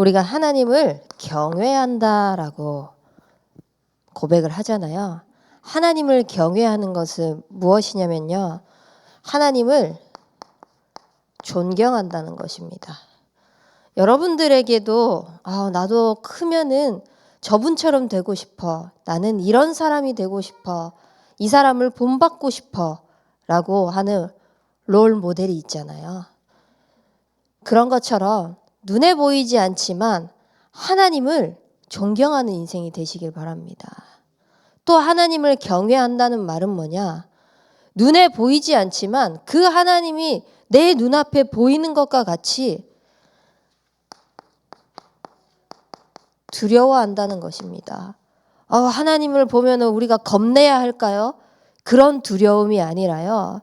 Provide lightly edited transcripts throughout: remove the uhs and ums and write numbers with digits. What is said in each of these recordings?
우리가 하나님을 경외한다라고 고백을 하잖아요. 하나님을 경외하는 것은 무엇이냐면요. 하나님을 존경한다는 것입니다. 여러분들에게도 나도 크면은 저분처럼 되고 싶어. 나는 이런 사람이 되고 싶어. 이 사람을 본받고 싶어. 라고 하는 롤 모델이 있잖아요. 그런 것처럼 눈에 보이지 않지만 하나님을 존경하는 인생이 되시길 바랍니다. 또 하나님을 경외한다는 말은 뭐냐? 눈에 보이지 않지만 그 하나님이 내 눈앞에 보이는 것과 같이 두려워한다는 것입니다. 하나님을 보면 우리가 겁내야 할까요? 그런 두려움이 아니라요.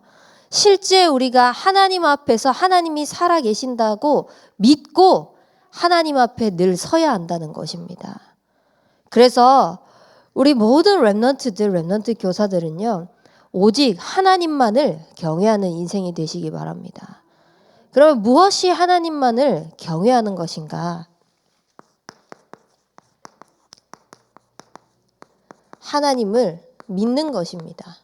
실제 우리가 하나님 앞에서 하나님이 살아계신다고 믿고 하나님 앞에 늘 서야 한다는 것입니다. 그래서 우리 모든 렘넌트 교사들은요. 오직 하나님만을 경외하는 인생이 되시기 바랍니다. 그러면 무엇이 하나님만을 경외하는 것인가? 하나님을 믿는 것입니다.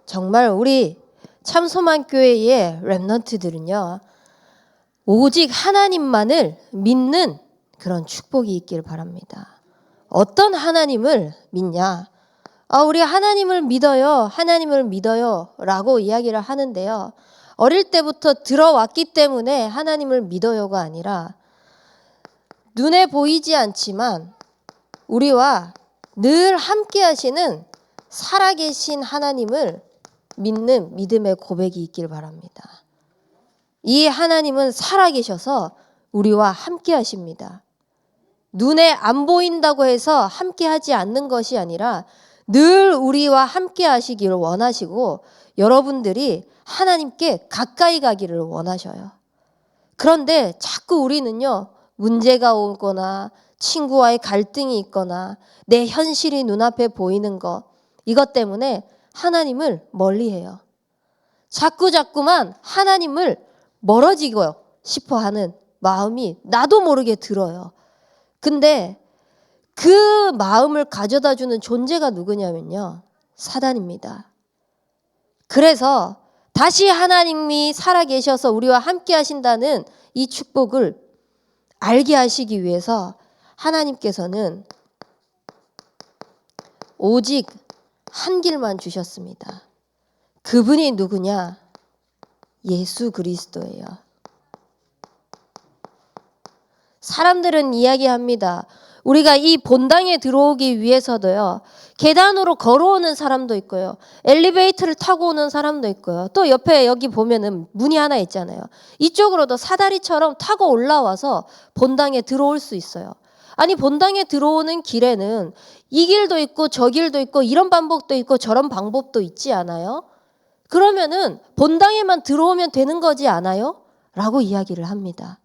정말 우리 참소만교회의 렘넌트들은요. 오직 하나님만을 믿는 그런 축복이 있길 바랍니다. 어떤 하나님을 믿냐? 우리 하나님을 믿어요. 하나님을 믿어요. 라고 이야기를 하는데요. 어릴 때부터 들어왔기 때문에 하나님을 믿어요가 아니라 눈에 보이지 않지만 우리와 늘 함께 하시는 살아계신 하나님을 믿는 믿음의 고백이 있길 바랍니다. 이 하나님은 살아계셔서 우리와 함께 하십니다. 눈에 안 보인다고 해서 함께 하지 않는 것이 아니라 늘 우리와 함께 하시기를 원하시고 여러분들이 하나님께 가까이 가기를 원하셔요. 그런데 자꾸 우리는요. 문제가 오거나 친구와의 갈등이 있거나 내 현실이 눈앞에 보이는 것 이것 때문에 하나님을 멀리해요. 자꾸만 하나님을 멀어지고 싶어하는 마음이 나도 모르게 들어요. 근데 그 마음을 가져다주는 존재가 누구냐면요. 사단입니다. 그래서 다시 하나님이 살아계셔서 우리와 함께 하신다는 이 축복을 알게 하시기 위해서 하나님께서는 오직 한 길만 주셨습니다. 그분이 누구냐? 예수 그리스도예요. 사람들은 이야기합니다. 우리가 이 본당에 들어오기 위해서도요. 계단으로 걸어오는 사람도 있고요. 엘리베이터를 타고 오는 사람도 있고요. 또 옆에 여기 보면은 문이 하나 있잖아요. 이쪽으로도 사다리처럼 타고 올라와서 본당에 들어올 수 있어요. 아니 본당에 들어오는 길에는 이 길도 있고 저 길도 있고 이런 방법도 있고 저런 방법도 있지 않아요? 그러면은 본당에만 들어오면 되는 거지 않아요? 라고 이야기를 합니다.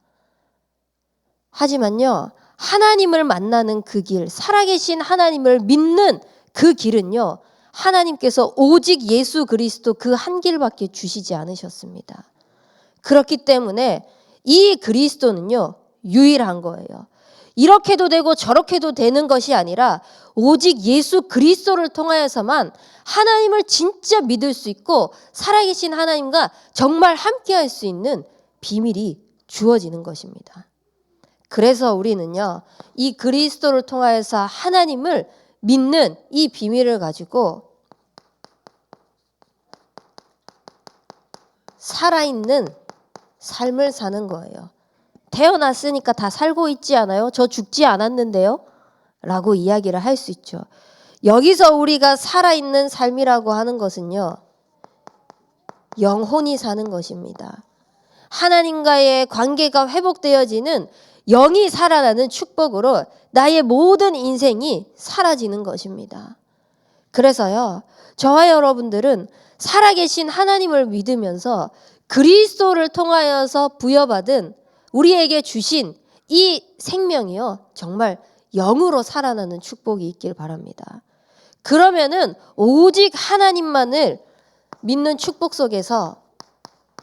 하지만요. 하나님을 만나는 그 길, 살아계신 하나님을 믿는 그 길은요. 하나님께서 오직 예수 그리스도 그 한 길밖에 주시지 않으셨습니다. 그렇기 때문에 이 그리스도는요. 유일한 거예요. 이렇게도 되고 저렇게도 되는 것이 아니라 오직 예수 그리스도를 통하여서만 하나님을 진짜 믿을 수 있고 살아계신 하나님과 정말 함께할 수 있는 비밀이 주어지는 것입니다. 그래서 우리는요. 이 그리스도를 통하여서 하나님을 믿는 이 비밀을 가지고 살아있는 삶을 사는 거예요. 태어났으니까 다 살고 있지 않아요? 저 죽지 않았는데요? 라고 이야기를 할 수 있죠. 여기서 우리가 살아있는 삶이라고 하는 것은요. 영혼이 사는 것입니다. 하나님과의 관계가 회복되어지는 영이 살아나는 축복으로 나의 모든 인생이 사라지는 것입니다. 그래서요. 저와 여러분들은 살아계신 하나님을 믿으면서 그리스도를 통하여서 부여받은 우리에게 주신 이 생명이요. 정말 영으로 살아나는 축복이 있길 바랍니다. 그러면은 오직 하나님만을 믿는 축복 속에서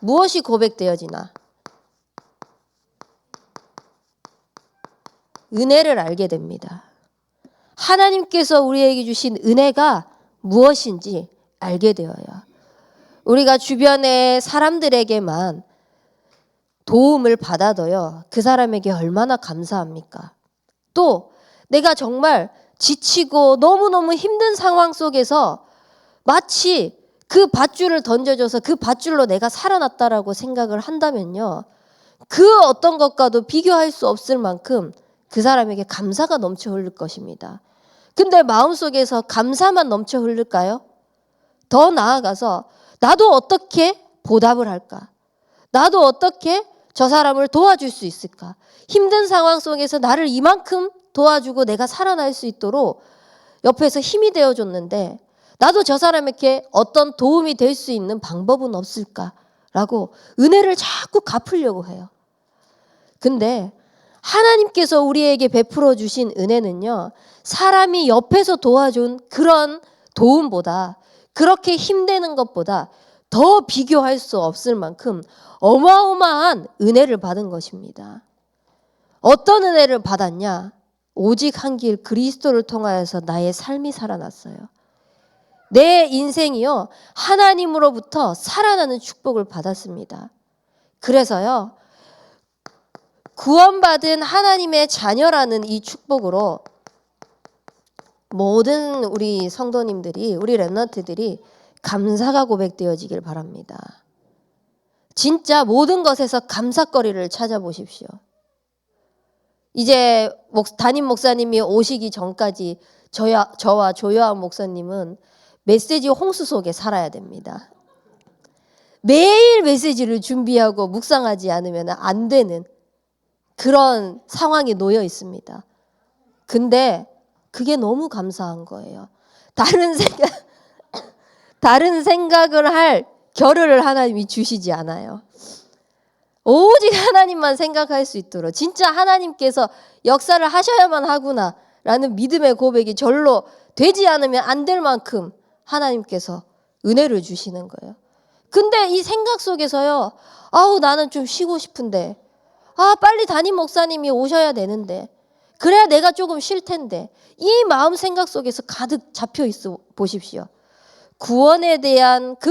무엇이 고백되어지나? 은혜를 알게 됩니다. 하나님께서 우리에게 주신 은혜가 무엇인지 알게 되어요. 우리가 주변의 사람들에게만 도움을 받아도요, 그 사람에게 얼마나 감사합니까? 또 내가 정말 지치고 너무너무 힘든 상황 속에서 마치 그 밧줄을 던져줘서 그 밧줄로 내가 살아났다라고 생각을 한다면요, 그 어떤 것과도 비교할 수 없을 만큼 그 사람에게 감사가 넘쳐 흐를 것입니다. 근데 마음속에서 감사만 넘쳐 흐를까요? 더 나아가서 나도 어떻게 보답을 할까? 나도 어떻게 저 사람을 도와줄 수 있을까? 힘든 상황 속에서 나를 이만큼 도와주고 내가 살아날 수 있도록 옆에서 힘이 되어줬는데 나도 저 사람에게 어떤 도움이 될 수 있는 방법은 없을까라고 은혜를 자꾸 갚으려고 해요. 근데 하나님께서 우리에게 베풀어 주신 은혜는요, 사람이 옆에서 도와준 그런 도움보다, 그렇게 힘내는 것보다 더 비교할 수 없을 만큼 어마어마한 은혜를 받은 것입니다. 어떤 은혜를 받았냐? 오직 한 길 그리스도를 통하여서 나의 삶이 살아났어요. 내 인생이요, 하나님으로부터 살아나는 축복을 받았습니다. 그래서요, 구원받은 하나님의 자녀라는 이 축복으로 모든 우리 성도님들이, 우리 렘넌트들이 감사가 고백되어지길 바랍니다. 진짜 모든 것에서 감사거리를 찾아보십시오. 이제 담임 목사님이 오시기 전까지 저와 조여한 목사님은 메시지 홍수 속에 살아야 됩니다. 매일 메시지를 준비하고 묵상하지 않으면 안 되는 그런 상황에 놓여 있습니다. 근데 그게 너무 감사한 거예요. 다른 생각을 할 겨를을 하나님이 주시지 않아요. 오직 하나님만 생각할 수 있도록, 진짜 하나님께서 역사를 하셔야만 하구나라는 믿음의 고백이 절로 되지 않으면 안 될 만큼 하나님께서 은혜를 주시는 거예요. 근데 이 생각 속에서요, 나는 좀 쉬고 싶은데, 빨리 담임 목사님이 오셔야 되는데, 그래야 내가 조금 쉴 텐데, 이 마음 생각 속에서 가득 잡혀 있어 보십시오. 구원에 대한 그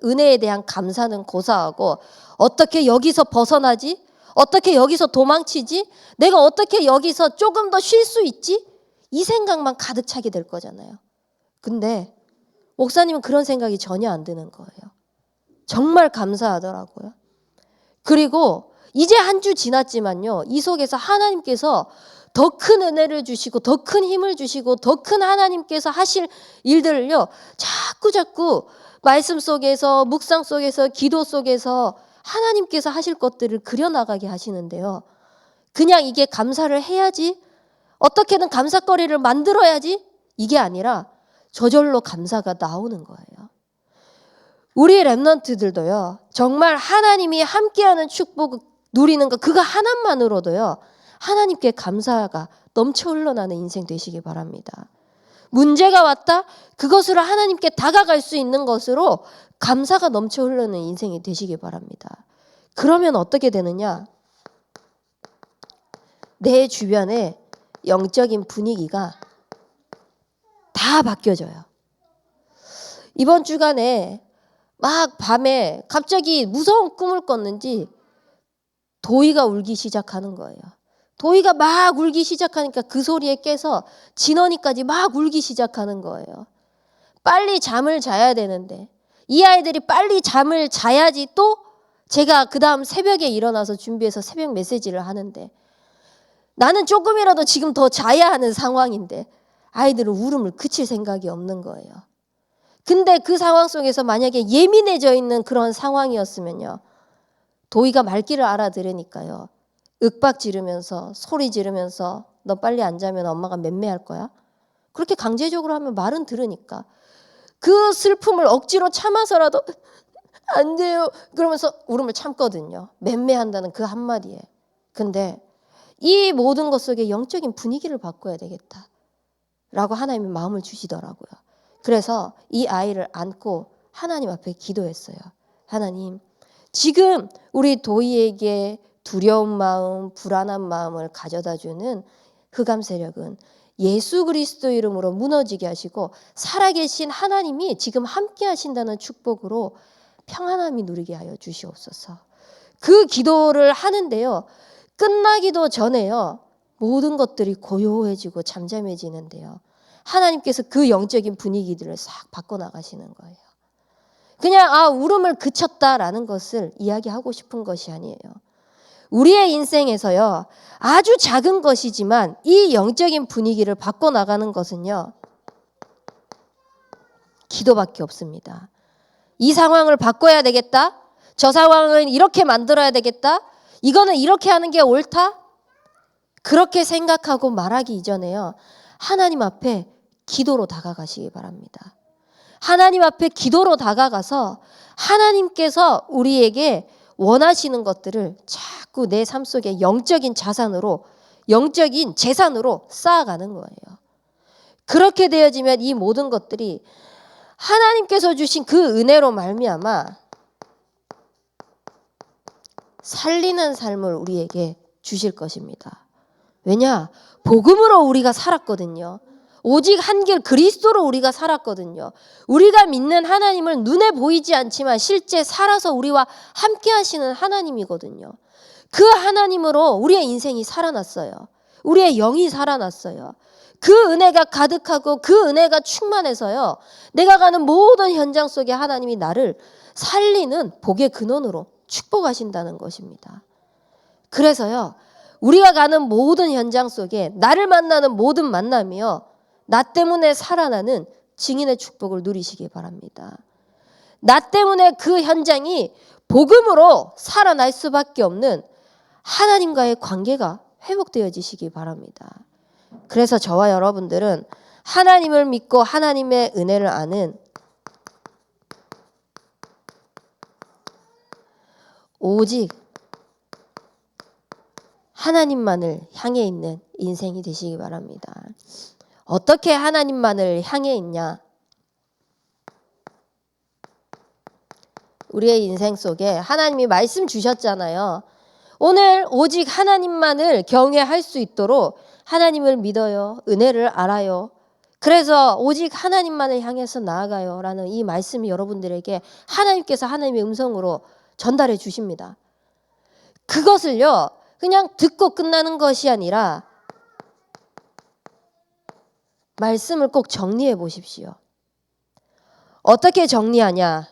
은혜에 대한 감사는 고사하고, 어떻게 여기서 벗어나지? 어떻게 여기서 도망치지? 내가 어떻게 여기서 조금 더 쉴 수 있지? 이 생각만 가득 차게 될 거잖아요. 근데 목사님은 그런 생각이 전혀 안 드는 거예요. 정말 감사하더라고요. 그리고 이제 한 주 지났지만요, 이 속에서 하나님께서 더 큰 은혜를 주시고 더 큰 힘을 주시고 더 큰 하나님께서 하실 일들을요, 자꾸 말씀 속에서, 묵상 속에서, 기도 속에서 하나님께서 하실 것들을 그려나가게 하시는데요, 그냥 이게 감사를 해야지, 어떻게든 감사거리를 만들어야지, 이게 아니라 저절로 감사가 나오는 거예요. 우리 렘넌트들도요, 정말 하나님이 함께하는 축복을 누리는 것, 그거 하나만으로도요, 하나님께 감사가 넘쳐 흘러나는 인생 되시기 바랍니다. 문제가 왔다? 그것으로 하나님께 다가갈 수 있는 것으로 감사가 넘쳐 흐르는 인생이 되시기 바랍니다. 그러면 어떻게 되느냐? 내 주변에 영적인 분위기가 다 바뀌어져요. 이번 주간에 막 밤에 갑자기 무서운 꿈을 꿨는지 도희가 울기 시작하는 거예요. 도희가 막 울기 시작하니까 그 소리에 깨서 진원이까지 막 울기 시작하는 거예요. 빨리 잠을 자야 되는데, 이 아이들이 빨리 잠을 자야지 또 제가 그 다음 새벽에 일어나서 준비해서 새벽 메시지를 하는데, 나는 조금이라도 지금 더 자야 하는 상황인데 아이들은 울음을 그칠 생각이 없는 거예요. 근데 그 상황 속에서 만약에 예민해져 있는 그런 상황이었으면요, 도희가 말귀를 알아들으니까요, 윽박 지르면서, 소리 지르면서, 너 빨리 안 자면 엄마가 맴매할 거야? 그렇게 강제적으로 하면 말은 들으니까 그 슬픔을 억지로 참아서라도 안 돼요 그러면서 울음을 참거든요. 맴매한다는 그 한마디에. 근데 이 모든 것 속에 영적인 분위기를 바꿔야 되겠다 라고 하나님이 마음을 주시더라고요. 그래서 이 아이를 안고 하나님 앞에 기도했어요. 하나님, 지금 우리 도희에게 두려운 마음, 불안한 마음을 가져다주는 흑암 세력은 예수 그리스도 이름으로 무너지게 하시고 살아계신 하나님이 지금 함께 하신다는 축복으로 평안함이 누리게 하여 주시옵소서. 그 기도를 하는데요. 끝나기도 전에요. 모든 것들이 고요해지고 잠잠해지는데요. 하나님께서 그 영적인 분위기들을 싹 바꿔나가시는 거예요. 그냥 울음을 그쳤다라는 것을 이야기하고 싶은 것이 아니에요. 우리의 인생에서요. 아주 작은 것이지만 이 영적인 분위기를 바꿔나가는 것은요. 기도밖에 없습니다. 이 상황을 바꿔야 되겠다. 저 상황을 이렇게 만들어야 되겠다. 이거는 이렇게 하는 게 옳다. 그렇게 생각하고 말하기 이전에요. 하나님 앞에 기도로 다가가시기 바랍니다. 하나님 앞에 기도로 다가가서 하나님께서 우리에게 원하시는 것들을 자꾸 내 삶 속에 영적인 자산으로, 영적인 재산으로 쌓아가는 거예요. 그렇게 되어지면 이 모든 것들이 하나님께서 주신 그 은혜로 말미암아 살리는 삶을 우리에게 주실 것입니다. 왜냐? 복음으로 우리가 살았거든요. 오직 한 길 그리스도로 우리가 살았거든요. 우리가 믿는 하나님을 눈에 보이지 않지만 실제 살아서 우리와 함께 하시는 하나님이거든요. 그 하나님으로 우리의 인생이 살아났어요. 우리의 영이 살아났어요. 그 은혜가 가득하고 그 은혜가 충만해서요. 내가 가는 모든 현장 속에 하나님이 나를 살리는 복의 근원으로 축복하신다는 것입니다. 그래서요. 우리가 가는 모든 현장 속에 나를 만나는 모든 만남이요. 나 때문에 살아나는 증인의 축복을 누리시기 바랍니다. 나 때문에 그 현장이 복음으로 살아날 수밖에 없는 하나님과의 관계가 회복되어지시기 바랍니다. 그래서 저와 여러분들은 하나님을 믿고 하나님의 은혜를 아는 오직 하나님만을 향해 있는 인생이 되시기 바랍니다. 어떻게 하나님만을 향해 있냐? 우리의 인생 속에 하나님이 말씀 주셨잖아요. 오늘 오직 하나님만을 경외할 수 있도록 하나님을 믿어요. 은혜를 알아요. 그래서 오직 하나님만을 향해서 나아가요. 라는 이 말씀이 여러분들에게 하나님께서 하나님의 음성으로 전달해 주십니다. 그것을요. 그냥 듣고 끝나는 것이 아니라 말씀을 꼭 정리해 보십시오. 어떻게 정리하냐?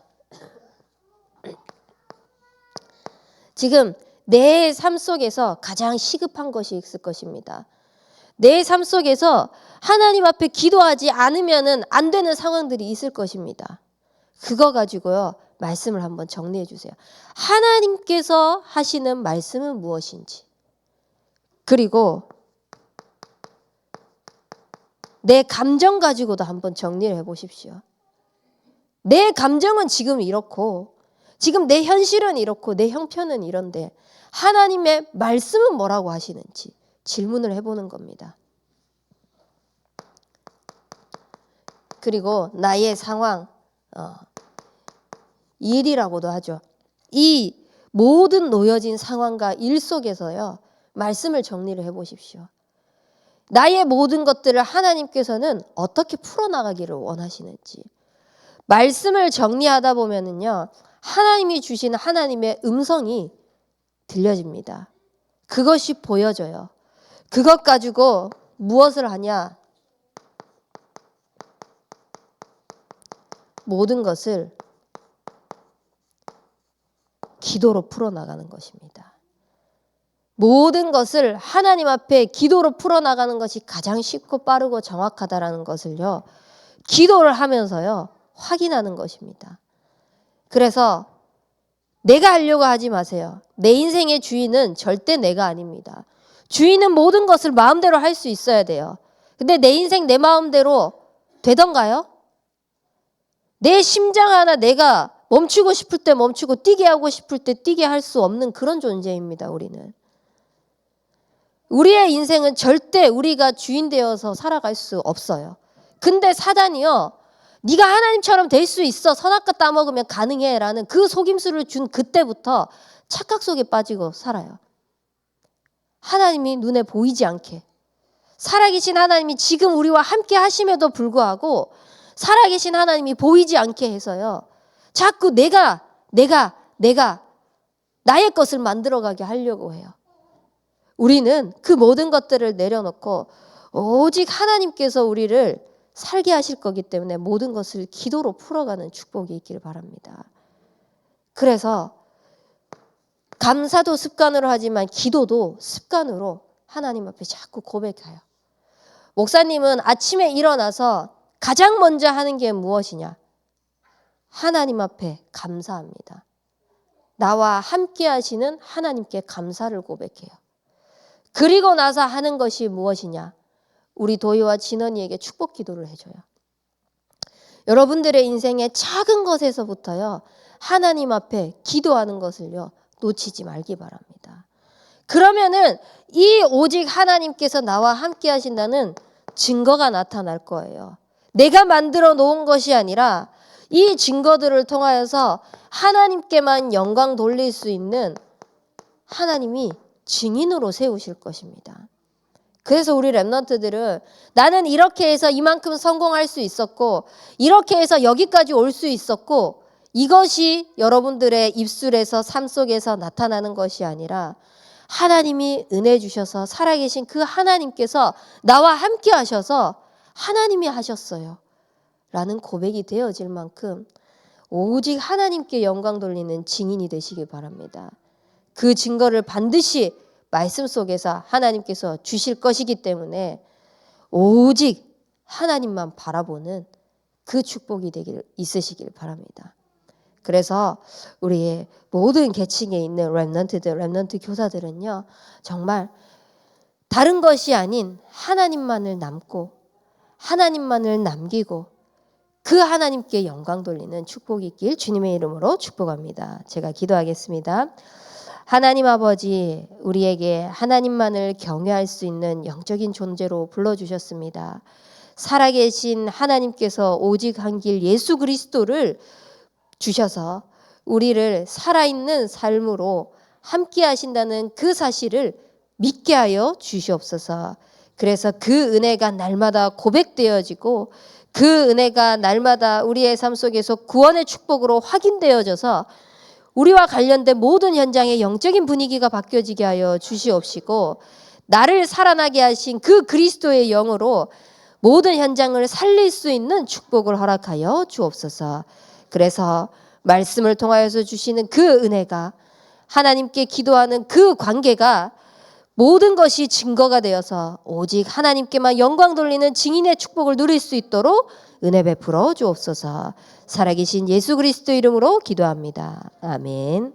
지금 내 삶 속에서 가장 시급한 것이 있을 것입니다. 내 삶 속에서 하나님 앞에 기도하지 않으면 안 되는 상황들이 있을 것입니다. 그거 가지고요. 말씀을 한번 정리해 주세요. 하나님께서 하시는 말씀은 무엇인지. 그리고 내 감정 가지고도 한번 정리를 해보십시오. 내 감정은 지금 이렇고 지금 내 현실은 이렇고 내 형편은 이런데 하나님의 말씀은 뭐라고 하시는지 질문을 해보는 겁니다. 그리고 나의 상황, 일이라고도 하죠. 이 모든 놓여진 상황과 일 속에서요. 말씀을 정리를 해보십시오. 나의 모든 것들을 하나님께서는 어떻게 풀어나가기를 원하시는지. 말씀을 정리하다 보면은요. 하나님이 주시는 하나님의 음성이 들려집니다. 그것이 보여져요. 그것 가지고 무엇을 하냐? 모든 것을 기도로 풀어나가는 것입니다. 모든 것을 하나님 앞에 기도로 풀어나가는 것이 가장 쉽고 빠르고 정확하다라는 것을요. 기도를 하면서요. 확인하는 것입니다. 그래서 내가 하려고 하지 마세요. 내 인생의 주인은 절대 내가 아닙니다. 주인은 모든 것을 마음대로 할 수 있어야 돼요. 근데 내 인생 내 마음대로 되던가요? 내 심장 하나 내가 멈추고 싶을 때 멈추고 뛰게 하고 싶을 때 뛰게 할 수 없는 그런 존재입니다. 우리는. 우리의 인생은 절대 우리가 주인 되어서 살아갈 수 없어요. 근데 사단이요. 네가 하나님처럼 될 수 있어. 선악과 따먹으면 가능해. 라는 그 속임수를 준 그때부터 착각 속에 빠지고 살아요. 하나님이 눈에 보이지 않게, 살아계신 하나님이 지금 우리와 함께 하심에도 불구하고 살아계신 하나님이 보이지 않게 해서요, 자꾸 내가 나의 것을 만들어가게 하려고 해요. 우리는 그 모든 것들을 내려놓고 오직 하나님께서 우리를 살게 하실 거기 때문에 모든 것을 기도로 풀어가는 축복이 있기를 바랍니다. 그래서 감사도 습관으로 하지만 기도도 습관으로 하나님 앞에 자꾸 고백해요. 목사님은 아침에 일어나서 가장 먼저 하는 게 무엇이냐? 하나님 앞에 감사합니다. 나와 함께 하시는 하나님께 감사를 고백해요. 그리고 나서 하는 것이 무엇이냐? 우리 도희와 진원이에게 축복 기도를 해줘요. 여러분들의 인생의 작은 것에서부터요, 하나님 앞에 기도하는 것을요, 놓치지 말기 바랍니다. 그러면은 이 오직 하나님께서 나와 함께 하신다는 증거가 나타날 거예요. 내가 만들어 놓은 것이 아니라 이 증거들을 통하여서 하나님께만 영광 돌릴 수 있는 하나님이 증인으로 세우실 것입니다. 그래서 우리 렘넌트들은 나는 이렇게 해서 이만큼 성공할 수 있었고, 이렇게 해서 여기까지 올 수 있었고, 이것이 여러분들의 입술에서 삶 속에서 나타나는 것이 아니라 하나님이 은혜 주셔서 살아계신 그 하나님께서 나와 함께 하셔서 하나님이 하셨어요 라는 고백이 되어질 만큼 오직 하나님께 영광 돌리는 증인이 되시길 바랍니다. 그 증거를 반드시 말씀 속에서 하나님께서 주실 것이기 때문에 오직 하나님만 바라보는 그 축복이 있으시길 바랍니다. 그래서 우리의 모든 계층에 있는 렘넌트들, 렘넌트 교사들은요, 정말 다른 것이 아닌 하나님만을 남고 하나님만을 남기고 그 하나님께 영광 돌리는 축복이 있길 주님의 이름으로 축복합니다. 제가 기도하겠습니다. 하나님 아버지, 우리에게 하나님만을 경외할 수 있는 영적인 존재로 불러주셨습니다. 살아계신 하나님께서 오직 한 길 예수 그리스도를 주셔서 우리를 살아있는 삶으로 함께 하신다는 그 사실을 믿게 하여 주시옵소서. 그래서 그 은혜가 날마다 고백되어지고 그 은혜가 날마다 우리의 삶 속에서 구원의 축복으로 확인되어져서 우리와 관련된 모든 현장의 영적인 분위기가 바뀌어지게 하여 주시옵시고, 나를 살아나게 하신 그 그리스도의 영으로 모든 현장을 살릴 수 있는 축복을 허락하여 주옵소서. 그래서 말씀을 통하여서 주시는 그 은혜가, 하나님께 기도하는 그 관계가 모든 것이 증거가 되어서 오직 하나님께만 영광 돌리는 증인의 축복을 누릴 수 있도록 은혜 베풀어 주옵소서. 살아계신 예수 그리스도 이름으로 기도합니다. 아멘.